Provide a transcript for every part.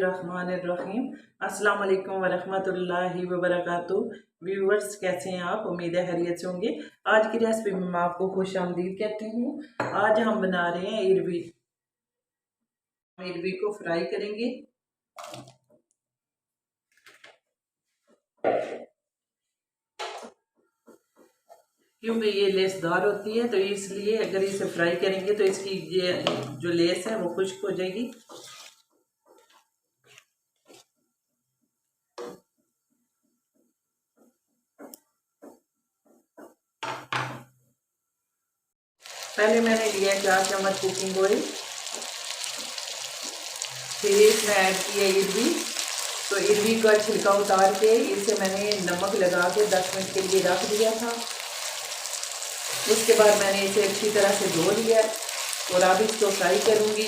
बिस्मिल्लाहिर्रहमानिर्रहीम। अस्सलाम वालेकुम वरहमतुल्लाहि वबरकातुहू। व्यूवर्स, कैसे हैं आप? उम्मीद है खैरियत से होंगे। आज की रेसिपी में मैं आपको खुश आमदीद कहती हूँ। आज हम बना रहे हैं इरवी। इरवी को फ्राई करेंगे। क्योंकि ये लेसदार होती है, तो इसलिए अगर इसे फ्राई करेंगे तो इसकी ये जो लेस है वो खुश्क हो जाएगी। पहले मैंने लिया 4 चम्मच कुकिंग ऑयल, फिर इसमें ऐड किया इरवी। तो इरवी का छिलका उतार के इसे मैंने नमक लगा के 10 मिनट के लिए रख दिया था। उसके बाद मैंने इसे अच्छी तरह से धो लिया और अब इसको फ्राई करूँगी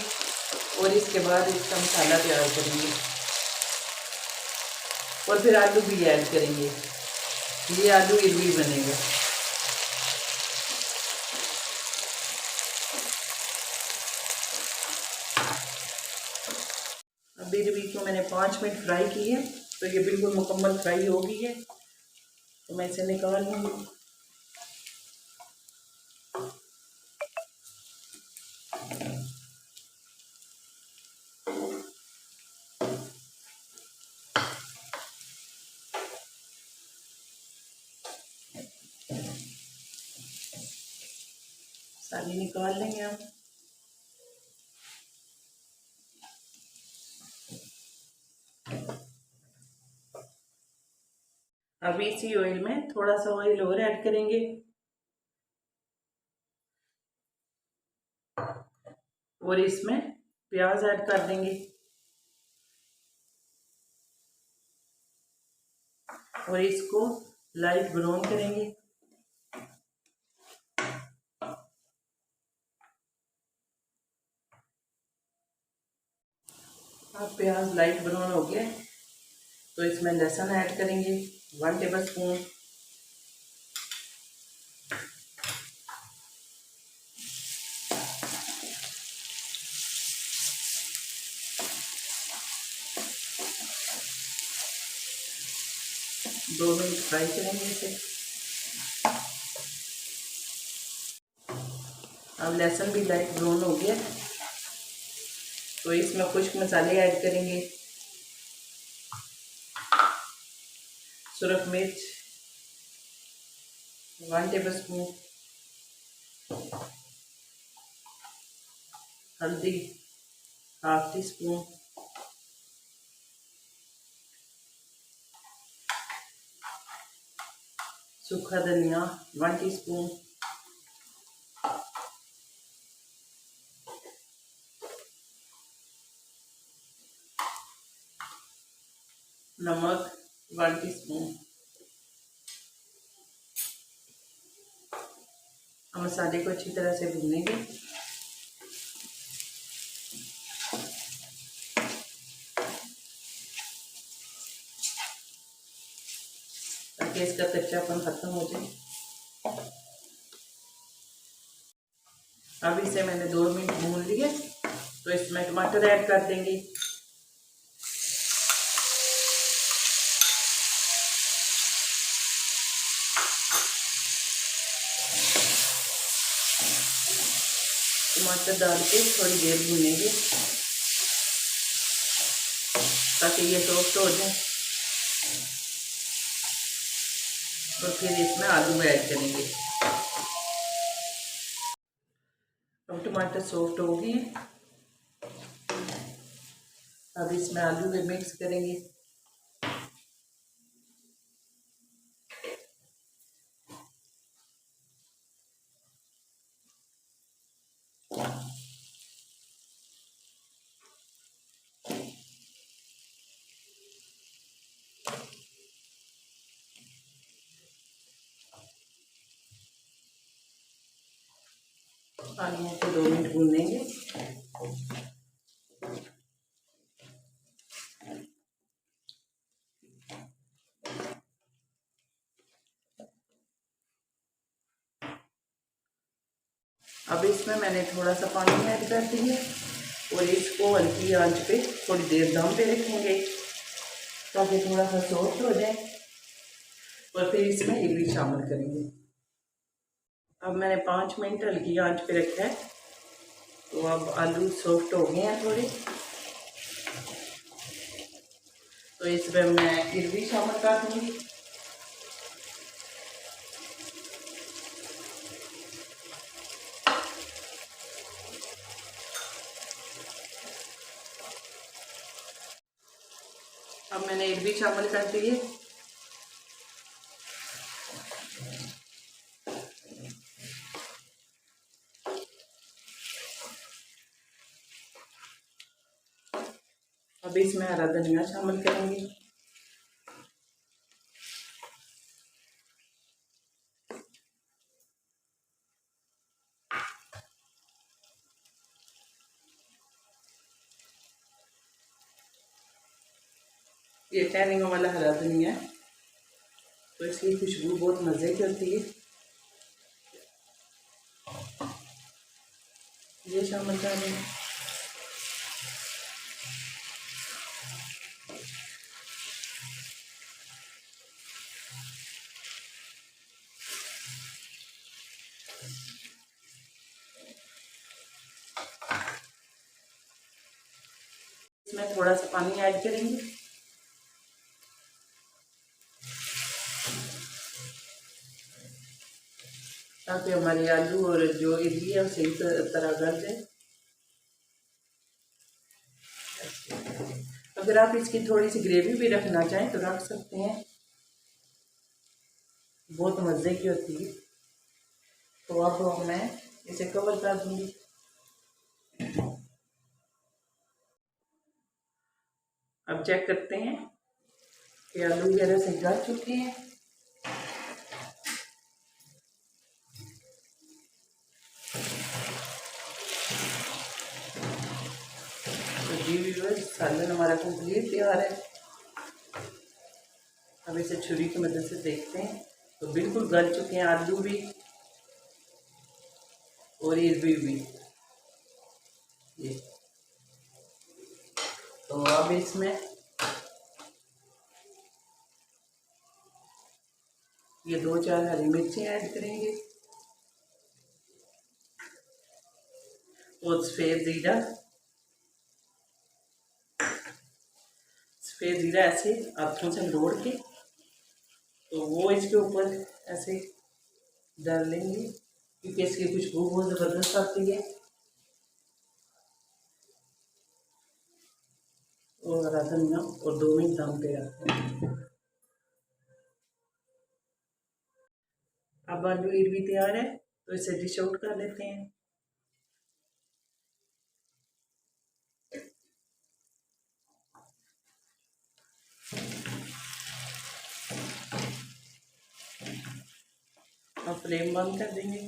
और इसके बाद इसका मसाला तैयार करेंगे और फिर आलू भी ऐड करेंगे। ये आलू इरवी बनेगा। अब इरवी को मैंने 5 मिनट फ्राई की है, तो ये बिल्कुल मुकम्मल फ्राई हो गई है। तो मैं इसे निकाल लूँगी। सारी निकाल लेंगे हम। अब इसी ऑयल में थोड़ा सा ऑयल और ऐड करेंगे और इसमें प्याज ऐड कर देंगे और इसको लाइट ब्राउन करेंगे। अब प्याज लाइट ब्राउन हो गया, तो इसमें लहसुन ऐड करेंगे 1 टेबल स्पून। दो मिनट फ्राई करेंगे इसे। अब लहसुन भी लाइट ब्राउन हो गया, तो इसमें खुश्क मसाले ऐड करेंगे। सुरख मिर्च 1 टेबल स्पून, हल्दी 1/2 टी स्पून, सूखा धनिया 1 टीस्पून, नमक 1 टीस्पून। हम मसाले को अच्छी तरह से भूनेंगे। ताकि इसका कच्चापन खत्म हो जाए। अब इसे मैंने 2 मिनट भून लिए, तो इसमें टमाटर ऐड कर देंगे। टमाटर डाल के थोड़ी देर भूनेंगे ताकि ये सॉफ्ट हो जाए और फिर इसमें आलू ऐड करेंगे। अब टमाटर सॉफ्ट हो गए, अब इसमें आलू भी मिक्स करेंगे। आलू को 2 मिनट भूनेंगे। अब इसमें मैंने थोड़ा सा पानी ऐड कर दिया और इसको हल्की आंच पे थोड़ी देर दम पे रखेंगे ताकि थोड़ा सा सॉफ्ट हो जाए, और फिर इसमें इडली शामिल करेंगे। अब मैंने 5 मिनट हल्की आंच पे रखा है, तो अब आलू सॉफ्ट हो गए हैं थोड़े, तो इसमें मैं इडली शामिल कर दूँगी। अब मैंने इडली शामिल कर दी है। अब इसमें हरा धनिया शामिल करेंगे। ये टहनियों वाला हरा धनिया है, तो इसकी खुशबू बहुत मज़े की होती है। ये शामिल कर दें। इसमें थोड़ा सा पानी ऐड करेंगे, ताकि हमारे आलू और जो इडली है सही तरह गल जाए। अगर आप इसकी थोड़ी सी ग्रेवी भी रखना चाहें तो रख सकते हैं, बहुत मज़े की होती है। तो अब मैं इसे कवर कर दूंगी। अब चेक करते हैं कि आलू वगैरह से गल चुके हैं। तो जी व्यूअर्स, सालन हमारा कंप्लीट तैयार है। अब इसे छुरी की मदद से देखते हैं, तो बिल्कुल गल चुके हैं आलू भी और इडली भी। ये तो अब इसमें ये 2-4 हरी मिर्ची ऐड करेंगे और सफ़ेद ज़ीरा ऐसे हाथों से लोड़ के तो वो इसके ऊपर ऐसे डाल लेंगे, क्योंकि इसकी खुशबू बहुत ज़बरदस्त आती है। और हरा धनिया और 2 मिनट दम पे रखते हैं। अब आलू इडली तैयार है, तो इसे डिश आउट कर लेते हैं। अब फ्लेम बंद कर देंगे।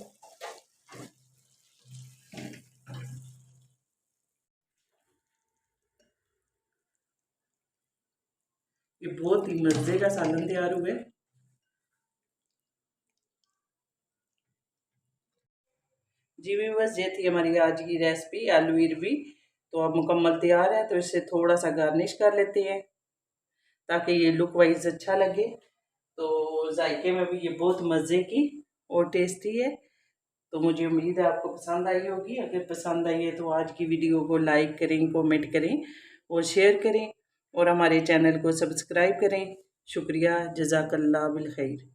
ये बहुत ही मज़े का सालन तैयार हुआ है। जी बस ये थी हमारी आज की रेसिपी आलू इरबी। तो अब मुकम्मल तैयार है, तो इसे थोड़ा सा गार्निश कर लेते हैं ताकि ये लुक वाइज अच्छा लगे। तो जायके में भी ये बहुत मज़े की और टेस्टी है। तो मुझे उम्मीद है आपको पसंद आई होगी। अगर पसंद आई है तो आज की वीडियो को लाइक करें, कमेंट करें और शेयर करें, और हमारे चैनल को सब्सक्राइब करें। शुक्रिया, जज़ाकल्लाह बिल खैर।